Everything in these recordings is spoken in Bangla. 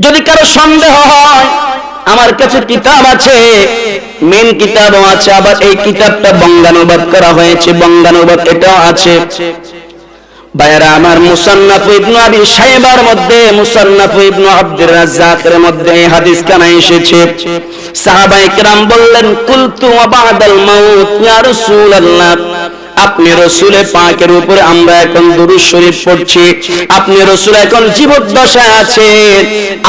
যদি কারো সন্দেহ হয়, আমার কাছে কিতাব আছে, মেন কিতাবও আছে, আবার এই কিতাবটা বঙ্গানুবাদ করা হয়েছে, বঙ্গানুবাদ এটাও আছে। ভাইরা আমার, মুসান্নাফ ইবনে আবি শাইবার মধ্যে, মুসান্নাফ ইবনে আব্দুর রাজ্জাকের মধ্যে এই হাদিস কানা এসেছে। সাহাবায়ে কেরাম বললেন, কুলতু ওয়া বাদাল মাউত ইয়া রাসূলুল্লাহ, আপনি রাসূলে পাকের উপরে আমরা এখন দুরূদ শরীফ পড়ছি, আপনি রাসূল এখন জীবদ্দশায় আছেন,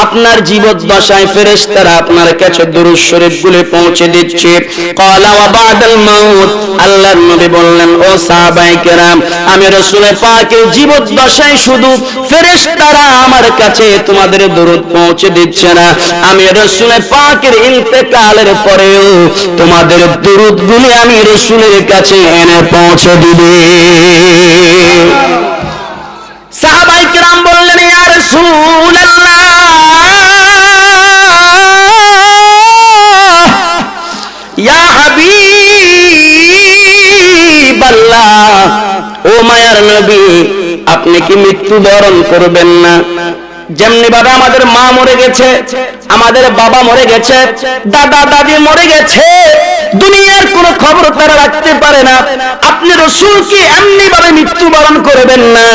আপনার জীবদ্দশায় ফেরেশতারা আপনার কাছে দুরূদ শরীফ গুলো পৌঁছে দিচ্ছে। ক্বালা ওয়া বাদাল মাউত, আল্লাহর নবী বললেন, ও সাহাবায়ে কেরাম, আমি রাসূলে পাকের জীবদ্দশায় শুধু ফেরেশতারা আমার কাছে তোমাদের দুরূদ পৌঁছে দিচ্ছে না, আমি রাসূলে পাকের ইন্তেকালের পরেও তোমাদের দুরূদ গুলো আমি রাসূলের কাছে এনে পৌঁছে দিবে। সাহাবায়ে কেরাম বললেন, ইয়া রাসূলুল্লাহ, ইয়া হাবিবাল্লাহ, ও মায়ার নবী, আপনি কি মৃত্যুবরণ করবেন না? যেমনি ভাবে আমাদের মা মরে গেছে, আমাদের বাবা মরে গেছে, দাদা দাদি মরে গেছে, দুনিয়ার কোনো খবর তারা রাখতে পারে না, আপনি রাসূল কি এমনি ভাবে মৃত্যুবরণ করবেন না?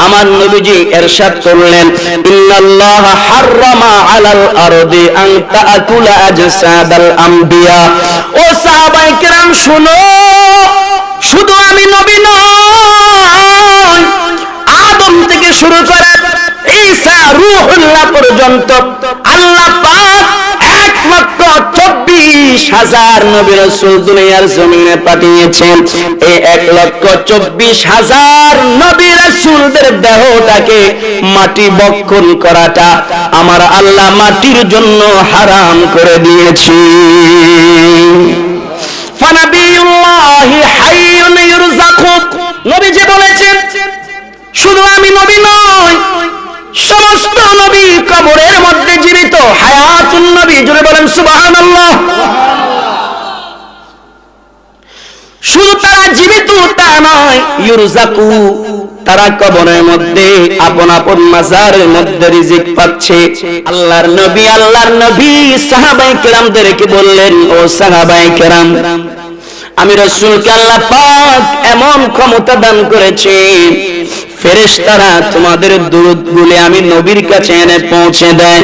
আমার নবীজি ইরশাদ করলেন, ইন্নাল্লাহা হাররামা আলাল আরদি আন তাকুলা আজসাদাল আম্বিয়া। ও সাহাবায়ে কেরাম শুনো, শুধু আমি নবী নয়, আদম থেকে শুরু করে ঈসা রূহুল্লাহ পর্যন্ত আল্লাহ পাক 1,24,000 নবী রাসূল দুনিয়ার জমিনে পাঠিয়েছেন। এই 1,24,000 নবী রাসূলদের দেহটাকে মাটি বক্ষণ করাটা আমার আল্লাহ মাটির জন্য হারাম করে দিয়েছি। ফানাবিয়ুল্লাহি হাইয়ুন ইরযাকু, নবীজি বলেছেন, শুধু আমি নবী নয়, সমস্ত নবী কবরের মধ্যে জীবিত, হায়াতুন নবী, জোরে বলেন সুবহানাল্লাহ। শুধু তারা জীবিত তা নয়, ইরযাকু, তারা কবরের মধ্যে আপন আপন মাজারের মধ্যে রিজিক পাচ্ছে। আল্লাহর নবী সাহাবায়ে কেরামদেরকে বললেন, ও সাহাবায়ে কেরাম, আমি রাসূলকে আল্লাহ পাক এমন ক্ষমতা দান করেছেন, ফেরেশতারা তোমাদের দুরূদগুলো আমি নবীর কাছে এনে পৌঁছে দেয়।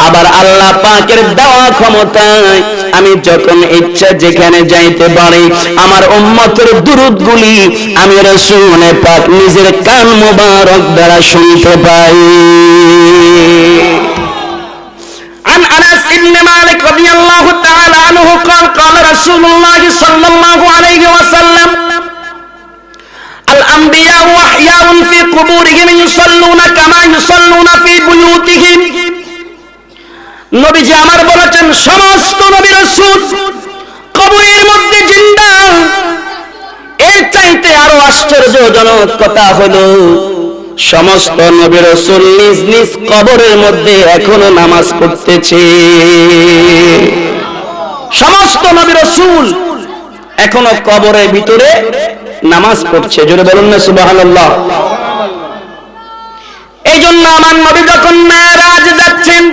আবার আল্লাহ পাকের দেওয়া ক্ষমতায় আমি যখন ইচ্ছা যেখানে যাইতে পারি, আমার উম্মতের দুরূদগুলি আমি রাসূল পাক নিজের কান মোবারক দ্বারা শুনতে পাই। عن أنس بن مالك رضي الله تعالى عنه قال قال رسول الله صلى الله عليه وسلم الأنبياء أحياء في قبورهم يصلون كما يصلون في بيوتهم। নবীজি আমার বলেছেন, সমস্ত নবী রাসূল কবরের মধ্যে জিন্দা। এর চাইতে আরো আশ্চর্যজনক কথা হলো, সমস্ত নবী রাসূল নিজ নিজ কবরের মধ্যে এখনো নামাজ পড়তেছে। সমস্ত নবী রাসূল এখনো কবরের ভিতরে নামাজ পড়ছে, জোরে বলুন না সুবহানাল্লাহ। এই জন্য আমার নবী যখন মেরাজ যাচ্ছেন,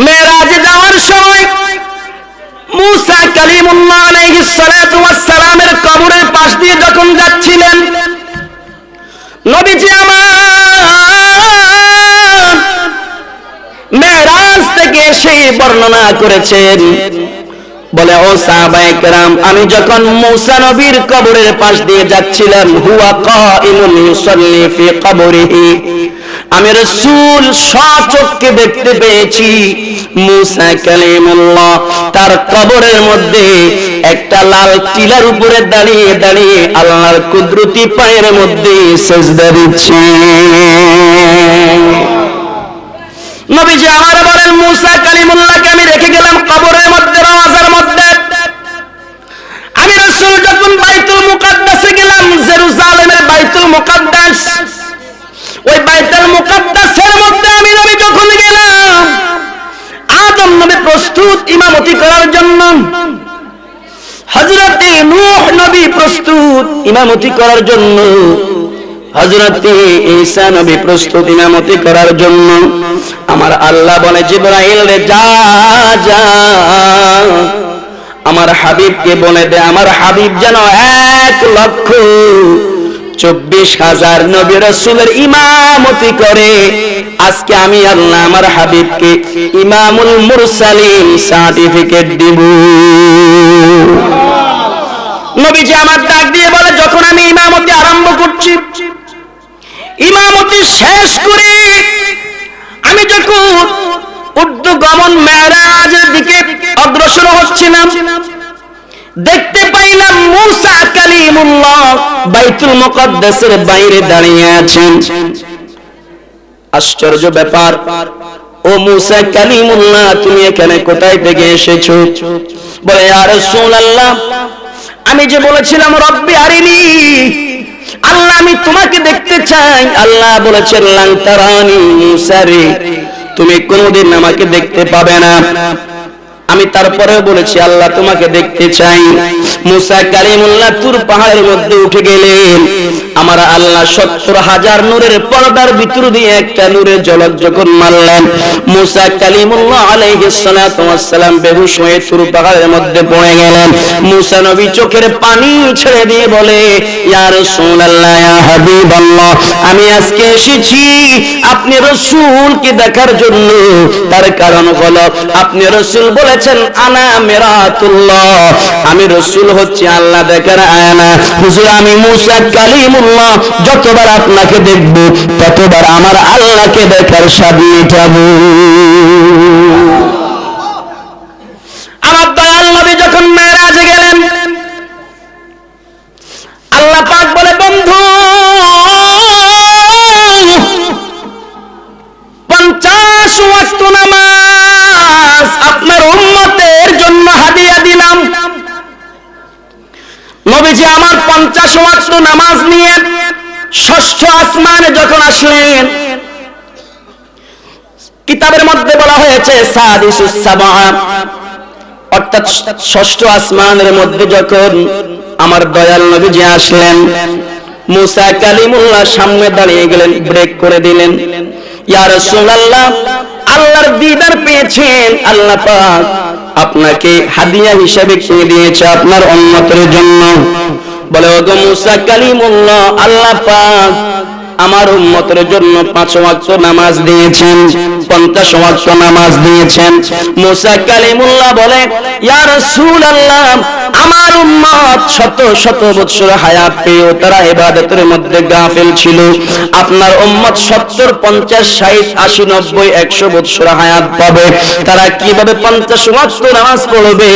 মেরাজে যাওয়ার সময় মুসা কালিমুল্লাহ আলাইহিস সালাতু ওয়াস সালামের কবরের পাশ দিয়ে যখন যাচ্ছিলেন, নবীজি আমার মেরাজ থেকে এসে বর্ণনা করেছেন, বলে, ও সাহাবায়ে কেরাম, আমি যখন মুসা নবীর কবরের পাশ দিয়ে যাচ্ছিলাম, হুয়া কাইমুন ইউসাল্লি ফি কবরিহি, আমি রাসূল স্বচক্ষে দেখতে পেয়েছি মুসা কালিমুল্লাহ তার কবরের মধ্যে একটা লাল টিলার উপরে দাঁড়িয়ে দাঁড়িয়ে আল্লাহর কুদরতি পায়ের মধ্যে সিজদা দিচ্ছে। নবীজি আমার বলেন, মুসা কালিমুল্লাহকে আমি রেখে গেলাম কবরের মধ্যে, রওজার মধ্যে। আমি রাসূল যখন বাইতুল মুকাদ্দাসে গেলাম, জেরুজালেমের বাইতুল মুকাদ্দাস, ওই বাইতুল মুকাদ্দাসের মধ্যে আমি নবী যখন গেলাম, আদম নবী প্রস্তুত ইমামতি করার জন্য, হযরতে নূহ নবী প্রস্তুত ইমামতি করার জন্য, হযরত ঈসা নবী প্রস্তুত ইমামতি করার জন্য। আমার আল্লাহ বলে জিবরাইল রে যা যা আমার হাবিবকে বলে দে আমার হাবিব যেন 1,24,000 নবী রাসূলের ইমামতি করে। আজকে আমি আল্লাহ আমার হাবিবকে ইমামুল মুরসালিন সার্টিফিকেট দিব। নবীজি আমার ডাক দিয়ে বলে যখন আমি ইমামতি আরম্ভ করছি, ইমামতি শেষ করে আমি যখন ঊর্ধ্বগমন মেরাজের দিকে অগ্রসর হচ্ছিলাম, দেখতে পাইলাম মূসা কালিমুল্লাহ বাইতুল মুকদ্দাসের বাইরে দাঁড়িয়ে আছেন। আশ্চর্য ব্যাপার, ও মূসা কালিমুল্লাহ তুমি এখানে কোথায় থেকে এসেছো? বলে ইয়া রাসূলুল্লাহ আমি যে বলেছিলাম রব্বি আরিনি, আল্লাহ আমি তোমাকে দেখতে চাই। আল্লাহ বলেছেন লান তারানি মূসা রে তুমি কোনোদিন আমাকে দেখতে পাবে না। আমি তারপরেও বলেছি আল্লাহ তোমাকে দেখতে চাই। মূসা কালিমুল্লাহ তুর পাহাড়ের মধ্যে উঠে গেলেন। আমার আল্লাহ 70,000 নূরের পর্দার ভিতর দিয়ে একটা নূরের ঝলক যখন মারলেন, মূসা কালিমুল্লাহ আলাইহিস সালাতু ওয়াস সালাম বেহুশ হয়ে তুর পাহাড়ের মধ্যে পড়ে গেলেন। মূসা নবী চোখের পানি ছেড়ে দিয়ে বলে ইয়া রাসূলুল্লাহ ইয়া হাবিবাল্লাহ আমি আজকে এসেছি আপনি রাসূলকে দেখার জন্য। তার কারণ হলো আপনি রাসূল বলেছেন আনা মিরাতুল্লাহ, আমি রাসূল হচ্ছে আল্লাহ দেখার আয়না। হুজুর আমি মূসা কালিমুল্লাহ যতবার আপনাকে দেখব ততবার আমার আল্লাহকে দেখার স্বাদ মেটাবো। আমার দয়াল নবী যখন মেরাজে গেলেন, আল্লাহ পাক বলে বন্ধু 50 ওয়াক্ত নামাজ আপনার উম্মতের জন্য হাদিয়া দিলাম। নবীজি আমার 50 ওয়াক্ত নামাজ নিয়ে ষষ্ঠ আসমানে যখন আসলেন, কিতাবের মধ্যে বলা হয়েছে সাদিসুস সাবা, অর্থাৎ ষষ্ঠ আসমানের মধ্যে যখন আমার দয়াল নবীজি আসলেন, মূসা কালিমুল্লাহ সামনে দাঁড়িয়ে গেলেন, ব্রেক করে দিলেন। ইয়া রাসূলুল্লাহ আল্লাহর দিদার পেয়েছেন, আল্লাহ পাক আপনাকে হাদিয়া হিসেবে কিনে দিয়েছে আপনার উম্মতের জন্য। বলে ওগো মূসা কালিমুল্লাহ আল্লাহ পাক আমার উম্মতের জন্য 5 ওয়াক্ত নামাজ দিয়েছেন, 50 ওয়াক্ত নামাজ দিয়েছেন। মূসা কালিমুল্লাহ বলে ইয়া রাসূলুল্লাহ আমার উম্মত শত শত বছর হায়াত পেয়েও তারা ইবাদতের মধ্যে গাফিল ছিল। আপনার উম্মত 70, 50, 60, 80, 90, 100 বছর হায়াত পাবে, তারা কিভাবে 50 ওয়াক্ত নামাজ পড়বে?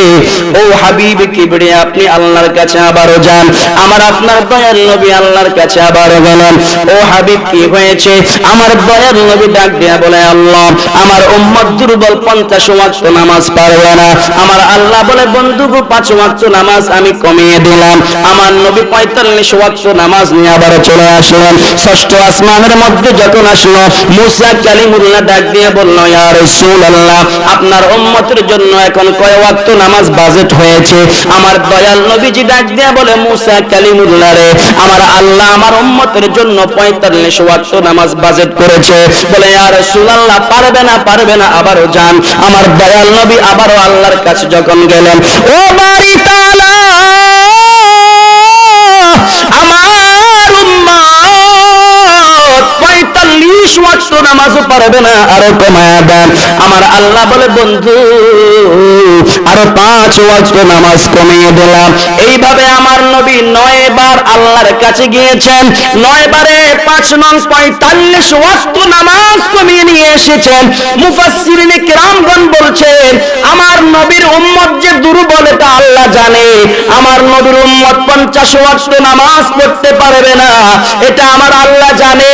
ও হাবিব কিবরিয়া আপনি আল্লাহর কাছে আবারও যান। আমার আপনার দয়াল নবী আল্লাহর কাছে আবারও গেলেন। ও হাবিব কি হয়েছে? আমার দয়াল নবী ডাক দিয়া বলে আল্লাহ আমার উম্মত দুর্বল, 50 ওয়াক্ত নামাজ পারবে না। আমার আল্লাহ বলে বন্ধু 5 ওয়াক্ত নামাজ আমি কমিয়ে দিলাম। আমার নবী 45 ওয়াক্ত নামাজ নিয়ে আবার চলে আসলেন। ষষ্ঠ আসমানের মধ্যে যখন আসলো, মূসা কালিমুল্লাহ ডাক দিয়ে বলল ইয়া রাসূলুল্লাহ আপনার উম্মতের জন্য এখন কয় ওয়াক্ত নামাজ বাজেট হয়েছে? আমার দয়াল নবীজি ডাক দিয়ে বলে মূসা কালিমুল্লাহ রে আমার আল্লাহ আমার উম্মতের জন্য 45 ওয়াক্ত নামাজ বাজেট করেছে। বলে ইয়া রাসূলুল্লাহ পারবে না আবারও যান। আমার দয়াল নবী আবারও আল্লাহর কাছে যখন গেলেন, ও বাড়ি তাআলা আমার উম্মত 45 ওয়াক্ত নামাজও পারবে না, আরো কমায়া দেন। আমার আল্লাহ বলে বন্ধু আরো 5 ওয়াক্ত নামাজ কমিয়ে দিলাম। এইভাবে আমার নবী 9 বার আল্লাহর কাছে গিয়েছেন। 9 বারে 5 নং 45 ওয়াক্ত নামাজ কমিয়ে নিয়ে এসেছেন। মুফাসসিরিনে কিরামগণ বলছেন আমার নবীর উম্মত যে দুর্বল এটা আল্লাহ জানে। আমার নবীর উম্মত 50 ওয়াক্ত নামাজ পড়তে পারবে না, এটা আমার আল্লাহ জানে।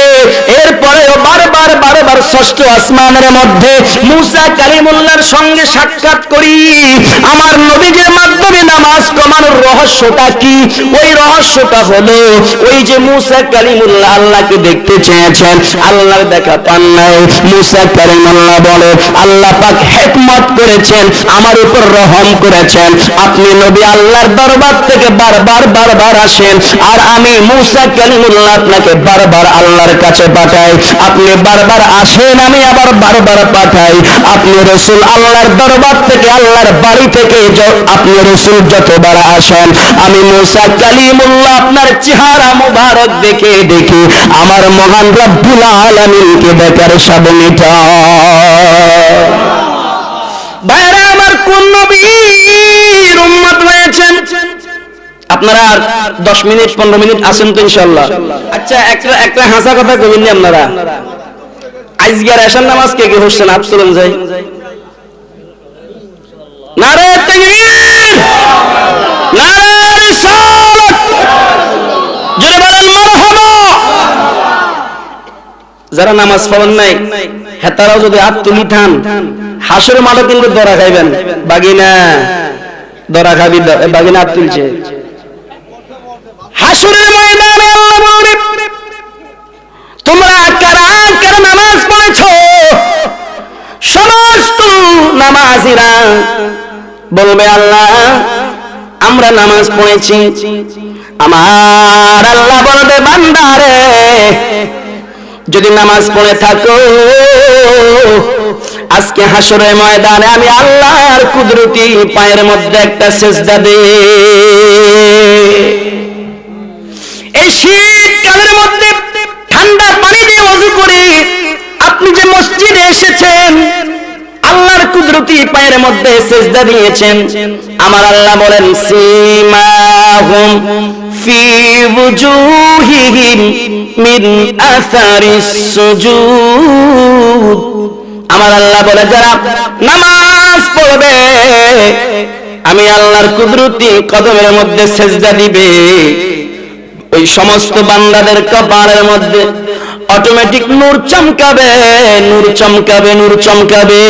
এরপরেও বারবার ষষ্ঠ আসমানের মধ্যে মূসা কালিমুল্লাহর সঙ্গে সাক্ষাৎ করি। আমার নবীর মাধ্যমে নামাজ কমানোর রহস্যটা কি? ওই রহস্যটা হলো ওই যে মূসা কালিমুল্লাহ আল্লাহকে দেখতে চেয়েছেন, আল্লাহর দেখা পান নাই। মুসা কালিমুল্লাহ বলে, আল্লাহ পাক হিকমত করেছেন, আমার উপর রহম করেছেন, আপনি নবী আল্লাহর দরবার থেকে বারবার আসেন, আর আমি মুসা কালিমুল্লাহ আপনাকে বারবার আল্লাহর কাছে পাঠাই। আপনি বারবার আসেন, আমি আবার বারবার পাঠাই। আপনি রাসূল আল্লাহর দরবার থেকে, আল্লাহর বাড়ি থেকে আপনি রাসূল যতবার আসেন, আমি মুসা কালিমুল্লাহ আপনার চেহারা মুবারক দেখে আমার মহান রব্বুল আলামিনকে দেখার স্বাদ মিটায়। ভাইরা আমার, কোন নবীর উম্মত হয়েছেন আপনারা? 10 মিনিট 15 মিনিট আছেন তো ইনশাআল্লাহ? আচ্ছা, একটা হাসা কথা কইবেন আপনারা। আজকের এশার নামাজ কে কে পড়ছেন? হাত তুলেন যাই। নারে তাকবীর, নারে রিসালাত, জোরে বলেন মারহাবা। যারা নামাজ পড়েন নাই হেতারাও যদি হাত তুলি থান, হাসর মাঠে কিন্তু দরা খাইবেন। বাগিনা দরা খাবি, বাগিনা হাত তুলছে। হাসরের ময়দানে আল্লাহ বলবে, তোমরা কারা কারা নামাজ পড়েছো? সমস্ত নামাজীরা বলবে, আল্লাহ আমরা নামাজ পড়েছি। আমার আল্লাহ বলবে, বান্দারে যদি নামাজ পড়ে থাকো, আজকে হাসরের ময়দানে আমি আল্লাহর কুদরতি পায়ের মধ্যে একটা সিজদা দে। এই শীতকালের মধ্যে ঠান্ডা পানি দিয়ে ওযু করে আপনি যে মসজিদে এসেছেন, আল্লাহর কুদরতি পায়ের মধ্যে সিজদা দিয়েছেন, আমার আল্লাহ বলেন, সীমাহুম ফি ওয়ুজুহিহিম মিন আসারিস সুজুদ। আমার আল্লাহ বলে, যারা নামাজ পড়বে আমি আল্লাহর কুদরতি কদমের মধ্যে সিজদা দিবে, ওই সমস্ত বান্দাদের কপালের মধ্যে অটোমেটিক নূর চমকাবে, নূর চমকাবে, নূর চমকাবে।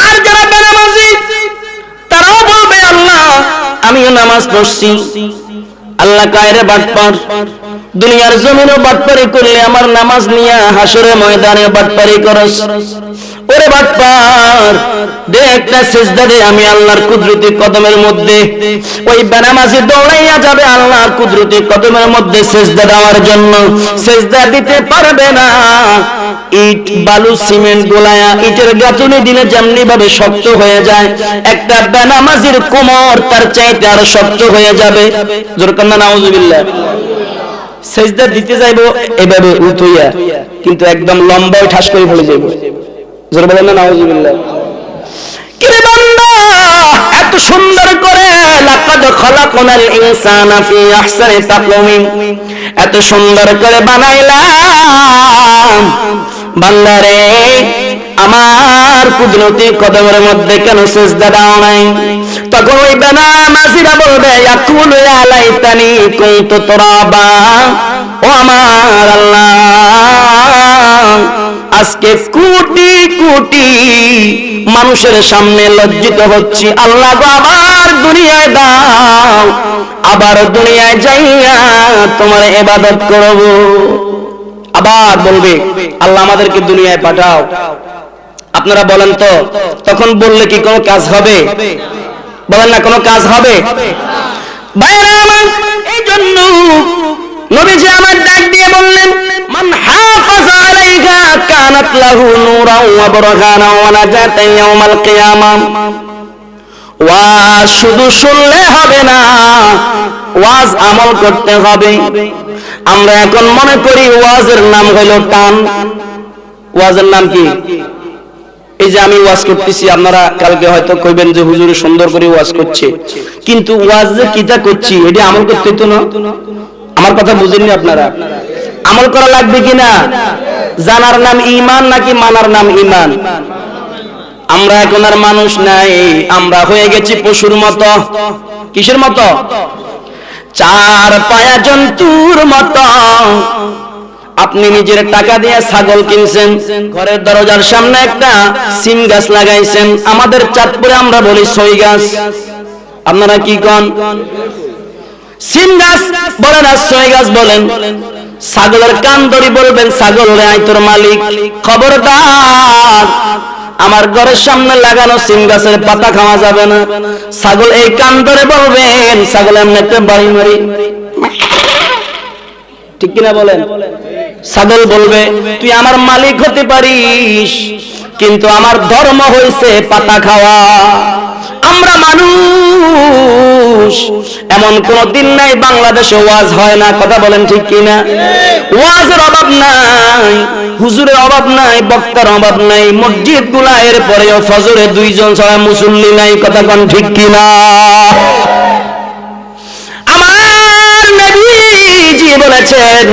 আর যারা বেনামাজি তারাও বলবে, আল্লাহ আমিও নামাজ পড়ছি। আল্লাহ কায়রে বাটপার, দুনিয়ার জমিনও বাটপারি করলে আমার নামাজ নিয়ে হাসরের ময়দানে বাটপারি করস। ওরে বাটপার, দে একটা সিজদা দে, আমি আল্লাহর কুদরতি কদমের মধ্যে। ওই বেনামাজি দৌড়াইয়া যাবে আল্লাহর কুদরতি কদমের মধ্যে সিজদা দেওয়ার জন্য, সিজদা দিতে পারবে না। ইট বালু সিমেন্ট গোলায়া ইটের গাঁথুনি দিলে যেমনি ভাবে শক্ত হয়ে যায়, একটা বেনামাজির কোমর তার চাইতে আরো শক্ত হয়ে যাবে। জোরে কান্না নাউজুবিল্লাহ। সিজদা দিতে যাইবো এভাবে উঠইয়া, কিন্তু একদম লম্বায় ঠাস করে পড়ে যাইবো। জোরে বলেন না নাউজুবিল্লাহ। কি রে বান্দা, এত সুন্দর করে লাকাদ খালাকনাল ইনসানা ফি আহসানি তাকওয়িম, এত সুন্দর করে বানাইলাম, বান্দারে আমার কুদরতি কদমের মধ্যে কেন সিজদা দাও নাই? তখন ওই বেনামাজিরা বলবে, ইয়াকুলু ইয়া লাইতানি কুনতু তুরাবা, ও আমার আল্লাহ, আজকে কোটি কোটি মানুষের সামনে লজ্জিত হচ্ছি, আল্লাহ গো আবার দুনিয়ায় দাও, আবার দুনিয়ায় যাইয়া তোমার ইবাদত করব। আবার বলবে, আল্লাহ আমাদেরকে দুনিয়ায় পাঠাও। আপনারা বলেন তো, তখন বললে কি কোনো কাজ হবে? বলেন না, কোনো কাজ হবে? ভাইরা আমার, এই জন্য নবীজি আমার ডাক দিয়ে বললেন, মান হাফাজা আলাইহা কানাত লাহু নূরাও ওয়া বুরহানা ওয়া নাজাতান ইয়াউমাল কিয়ামাহ। ওয়াজ শুধু শুনলে হবে না, ওয়াজ আমল করতে হবে। আমরা এখন মনে করি ওয়াজের নাম হলো টান। ওয়াজের নাম কি? এই যে আমি ওয়াজ করতেছি, আপনারা কালকে হয়তো কইবেন যে হুজুর সুন্দর করে ওয়াজ করছে, কিন্তু ওয়াজ যে কিটা করছি এটা আমল করতে তো না। আমার কথা বুঝেননি আপনারা? আমল করা লাগবে কিনা? জানার নাম ঈমান নাকি মানার নাম ঈমান? আমরা এখন আর মানুষ নাই, আমরা হয়ে গেছি পশুর মতো। কিসের মতো? চার পায়া জন্তুর মতো। আপনি নিজের টাকা দিয়ে ছাগল কিনছেন, ঘরের দরজার সামনে একটা সিম গাছ লাগাইছেন। আমাদের চাঁদপুরে আমরা বলি সই গাছ, আপনারা কি কন? সিম গাছ বলেন আর সই গাছ বলেন? ছাগলের কান ধরে বলবেন, ছাগল রে আই তোর মালিক, খবরদার আমার ঘরের সামনে লাগানো সিম গাছের পাতা খাওয়া যাবে না। ছাগল এই কান ধরে বলবেন, ছাগল এমনি একটা বাড়ি মারি, ঠিক কিনা বলেন? ছাগল বলবে তুই আমার মালিক হতে পারিস, কিন্তু আমার ধর্ম হয়েছে পাতা খাওয়া। আমরা মানুষ, এমন কোন দিন নাই বাংলাদেশে ওয়াজ হয় না, কথা বলেন ঠিক কিনা? ওয়াজের অভাব নাই, হুজুরের অভাব নাই, বক্তার অভাব নাই, মসজিদ গুলা এর পরেও ফজরে 2 জন ছাড়া মুসল্লি নাই, কথা কোন ঠিক কিনা? আমার নবীজি বলেছেন,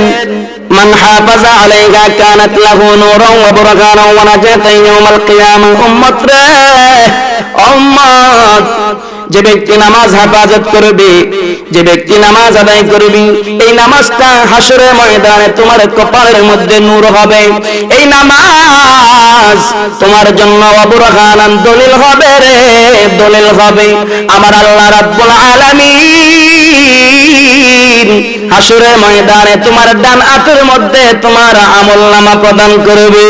মান হাফাজা আলাইহা কানাত লাহু নূরান ওয়া বুরহানান ওয়া নাজাতান ইয়াউমাল কিয়ামাহ। উম্মত রে, উম্মত, যে ব্যক্তি নামাজ হেফাজত করবে, যে ব্যক্তি নামাজ আদায় করবি, এই নামাজটা হাসরের ময়দানে তোমার কপালের মধ্যে নূর হবে। এই নামাজ তোমার জন্য বুরহানান, দলিল হবে রে, দলিল হবে। আমার আল্লাহ রাব্বুল আলামিন হাসরের ময়দানে তোমার ডান হাতের মধ্যে তোমার আমলনামা প্রদান করবে।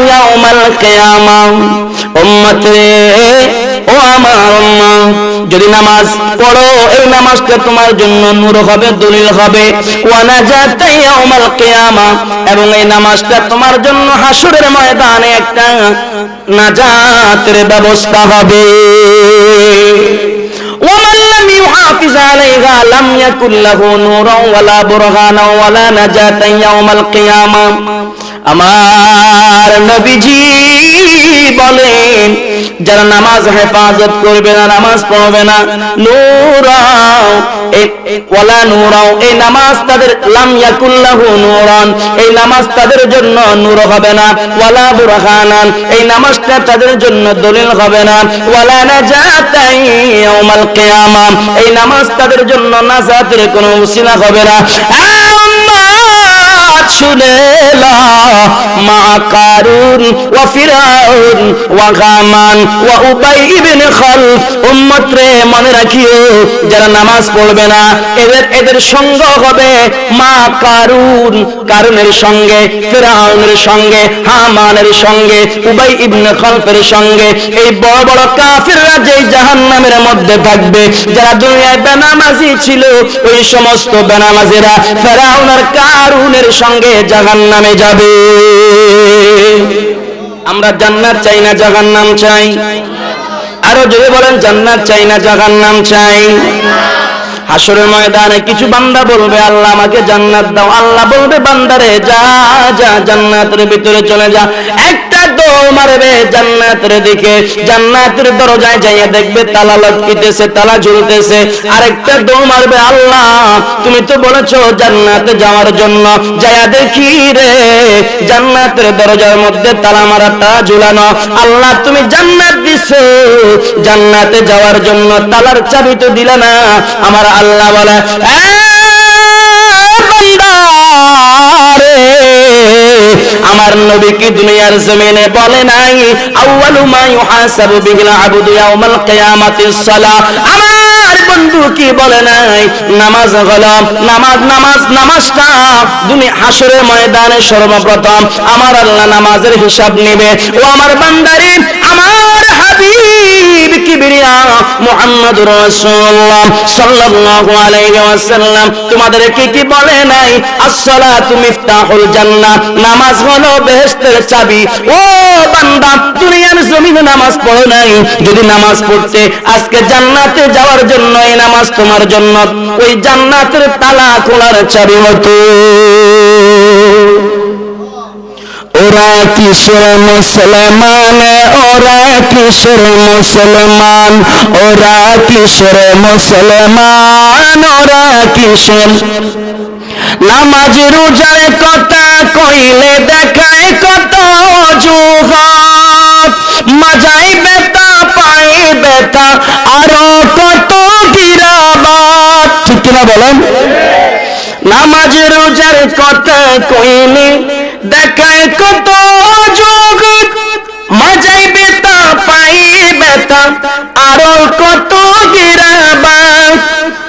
ইয়াউমাল কিয়ামাহ। উম্মত রে, ও আমার উম্মত, যদি নামাজ পড়ো, এই নামাজটা তোমার জন্য নূর হবে, দলিল হবে। ওয়া নাজাতা ইয়াউমাল কিয়ামাহ, এবং এই নামাজটা তোমার জন্য হাসরের ময়দানে একটা নাজাতের ব্যবস্থা হবে। ومن لم يحافظ عليها لم يكن له نورا ولا برهانا ولا نجاة يوم القيامة। আমার নবীজি বলেন, যারা নামাজ হেফাজত করবে না, নামাজ পড়বে না, নূরাও ওয়ালা নূরাও, এই নামাজ তাদের, লাম ইয়াকুল্লাহু নূরান, এই নামাজ তাদের জন্য নূর হবে না, ওয়ালা বুরহানান, এই নামাজটা তাদের জন্য দলিল হবে না, ওয়ালা নাজাতান ইয়াউমাল কিয়ামাহ, এই নামাজ তাদের জন্য নাজাতের কোনো উসিলা হবে না। শুনে লা মা কারুন ওয়া ফিরাউন ওয়া হামান ওয়া উবাই ইবনে খালফ। উম্মত রে, মনে রাখিও, যারা নামাজ পড়বে না, এদের সঙ্গ হবে মা কারুন, কারুনের সঙ্গে, ফিরাউনের সঙ্গে, হামানের সঙ্গে, উবাই ইবনে খালফের সঙ্গে। এই বড় বড় কাফিররা যেই জাহান্নামের মধ্যে থাকবে, যারা দুনিয়ায় বেনামাজি ছিল, ওই সমস্ত বেনামাজিরা ফিরাউন আর কারুনের সঙ্গে জাহান্নামে যাবে। আমরা জান্নাত চাই না জাহান্নাম চাই? আরো জোরে বলেন, জান্নাত চাই না জাহান্নাম চাই? হাসরের ময়দানে কিছু বান্দা বলবে, আল্লাহ আমাকে জান্নাত দাও। আল্লাহ বলবে, বান্দারে যা যা জান্নাতের ভিতরে চলে যা। একটা দৌড় মারবে জান্নাতের দিকে, জান্নাতের দরজায় যাইয়া দেখবে তালা লটকিতেছে, তালা ঝুলতেছে। আরেকটা দৌড় মারবে, আল্লাহ তুমি তো বলেছো জান্নাতে যাওয়ার জন্য, যাইয়া দেখি রে জান্নাতের দরজার মধ্যে তালা মারা, তালা ঝুলানো। আল্লাহ তুমি জান্নাত দিছো, জান্নাতে যাওয়ার জন্য তালার চাবি তো দিলে না। আমার আল্লাহ বলে, আমার নবী কি দুনিয়ার জমিনে বলে নাই, আউয়ালু মা ইউহাসাবু বিহিল আবদু ইয়াউমাল কিয়ামাতিস সালাহ? আমার বন্ধু কি বলে নাই, নামাজ হলো, নামাজটা দুনিয়া হাসরের ময়দানে সর্বপ্রথম আমার আল্লাহ নামাজের হিসাব নেবে। ও আমার বান্দারে, আমার হাবিব কিবরিয়া মুহাম্মদুর রাসূলুল্লাহ সাল্লাল্লাহু আলাইহি ওয়াসাল্লাম তোমাদেরকে কি বলে নাই, as-সালাতু মিফতাহুল জান্নাহ, নামাজ হলো বেহেশতের চাবি। ও বান্দা, দুনিয়ার জমিনে নামাজ পড়ো নাই, যদি নামাজ পড়তে আজকে জান্নাতে যাওয়ার জন্য, এই নামাজ তোমার জন্য ওই জান্নাতের তালা খোলার চাবি হতো। ওরা কিশোর মুসলমান, ওরা কিশোর মুসলমান, ওরা কিশোর মুসলমান, ওরা কিশোর। নামাজ রোজার কথা কইলে দেখায় কত অজুহাত, মাজায় ব্যথা পায়ে ব্যথা আরো কত গিরাবাত, ঠিক কিনা বলেন? নামাজ রোজার কথা কইলে দেখায় কত অজুহাত, মাজায় ব্যথা পায়ে ব্যথা ব্যথা আরো কত গিরাবা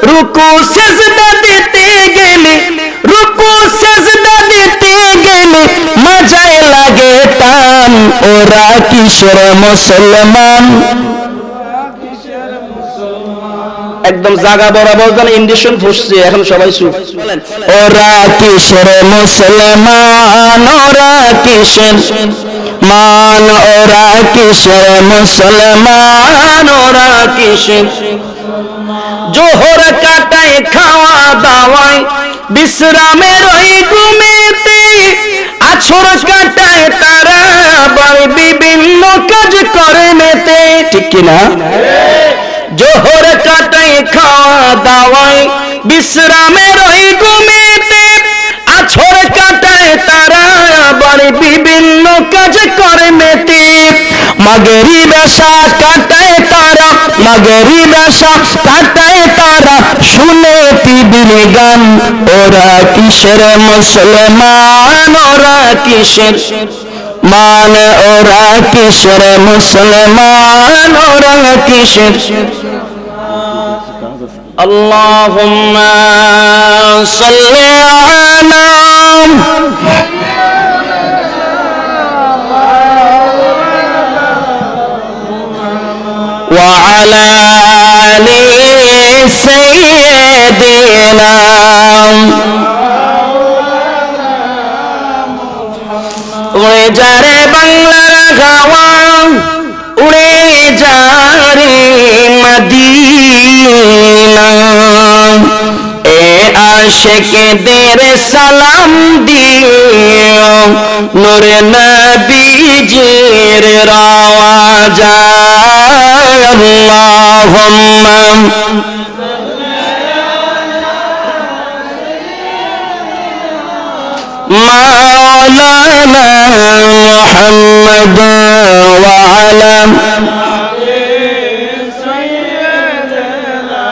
রুকু সেজদা দিতে গেলে রুকু সেজদা দিতে গেলে মজায় লাগে টান ওরা কিসের মুসলমান একদম জায়গা বরাবর যেন ইন্ডিশন ফুসছে এখন সবাই চুপ ওরা কিসের মুসলমান ওরা কিসের মান ওরা কিসের মুসলমান ওরা কিসের জোহর কাটায় খাওয়া দাওয়ায় বিশ্রামের ওই ঘুমেতে আছর কাটায় তারা আবার বিভিন্ন কাজ করে মেতে ঠিক কিনা জোহর কাটায় খাওয়া দাওয়ায় বিশ্রামের ওই ঘুমেতে আছর কাটায় তারা আবার বিভিন্ন কাজ করে মেতে মাগরিব এশা কাটায় তারা মাগরিব এশা কাটায় তারা শুনে টিভির গান ওরা কিসের মুসলমান ওরা কিসের মান ওরা কিসের মুসলমান ওরা কিসের আল্লাহুম্মা সাল্লি আলা وعلى آل سيدنا উড়ে যারে বাংলার গাওয়া উড়ে যারে মদিনা এ আশিকদের সালাম দিও নূরে নবীজির রওয়াজ আল্লাহুম্মা مولانا محمد وعلى سيدنا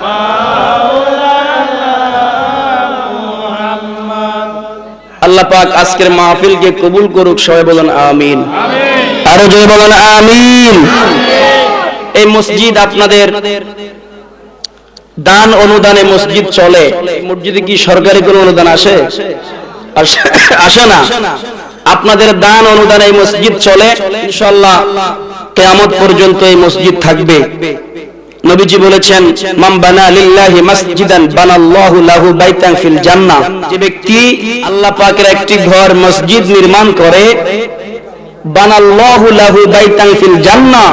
مولانا محمد আল্লাহ পাক আজকের মাহফিলকে কবুল করুক সবাই বলেন আমিন আরো জোরে বলেন আমিন এই মসজিদ আপনাদের দান অনুদানে মসজিদ চলে মসজিদে কি সরকারি কোনো অনুদান আসে আসে না আপনাদের দান অনুদানে এই মসজিদ চলে ইনশাআল্লাহ কিয়ামত পর্যন্ত এই মসজিদ থাকবে নবীজি বলেছেন মান বানা লিল্লাহি মাসজিদান বানাল্লাহু লাহু বাইতান ফিল জান্নাহ যে ব্যক্তি আল্লাহ পাকের একটি ঘর মসজিদ নির্মাণ করে বানাল্লাহু লাহু বাইতান ফিল জান্নাহ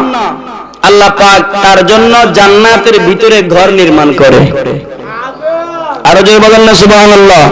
আল্লাহ পাক তার জন্য জান্নাতের ভিতরে ঘর নির্মাণ করে আরো জোরে বলেন না সুবহানাল্লাহ